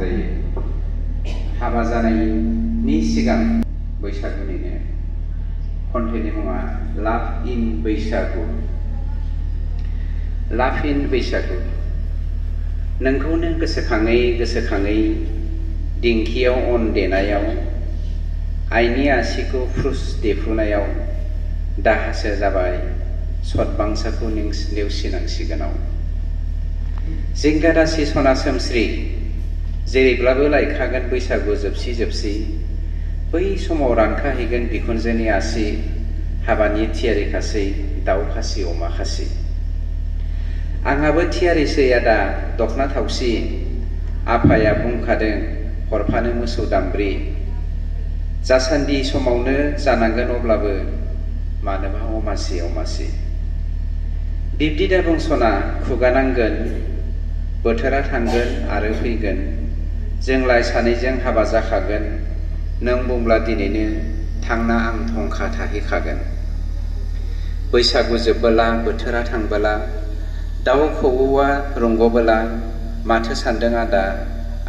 रंजायो हाबा जानायनि सिगां बैसागुनिनो खन्थाइनि मुङा लाभ इन बैसागु लाभ इन बैसागु नोंखौनो गोसोखाङै दिंखियाव अन देनायाव आइनि आसिखौ फ्रुस देफ्रुनायाव दाहासो जाबाय सतबांसाखौ नेवसिनांसिगोनाव जिंगादासि सना सोमस्रि जेरैब्लाबो लायखागोन बैसागु जोबसि बै समाव रानखाहैगोन बिखुनजोनि आसि हाबानि थियारि खासै दाउ खासि अमा खासि आंहाबो थियारिसै आदा दखना थावसि आफाया बुंखादों हरफानो मोसौ दामब्रि जासान्दि समावनो जानांगोन अब्लाबो मानोबा अमासि बिब्दि दाबुं सना खुगा नांगोन बोथोरा थांगोन आरो फैगोन जोंलाय सानैजों हाबा जाखागोन नों बुंब्ला दिनैनो थांना आं थंखा थाहैखागोन बैसागु जोबबोला बोथोरा थांबोला दाउ खौवौआ रंगबोला माथो सान्दों आदा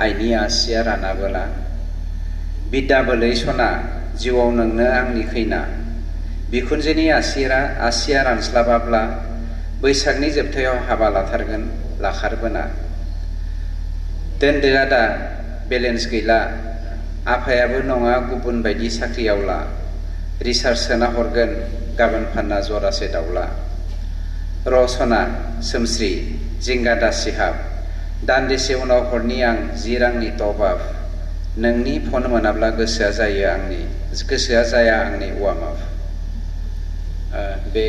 आइनि आसिया रानाबोला बिद्दा बोलै सना जिउआव नोंनो आंनि खैना बिखुनजोनि आसिया रानस्लाबाब्ला बैसागनि जोबथायाव हाबा लाथारगोन लाखारबोना दोनदो आदा बेलेन्स गैला आफायाबो नङा गुबुन बायदि साख्रियावला रिसार्च सोना हरगोन गाबोन फानना जरासे दाउला रसना सोमस्रि जिंगा दासिहाब दान्दिसे उनाव हरनि आं 10 रांनि टप आप नोंनि फन मोनाब्ला गोसोआ जाया आंनि वार्म आप बे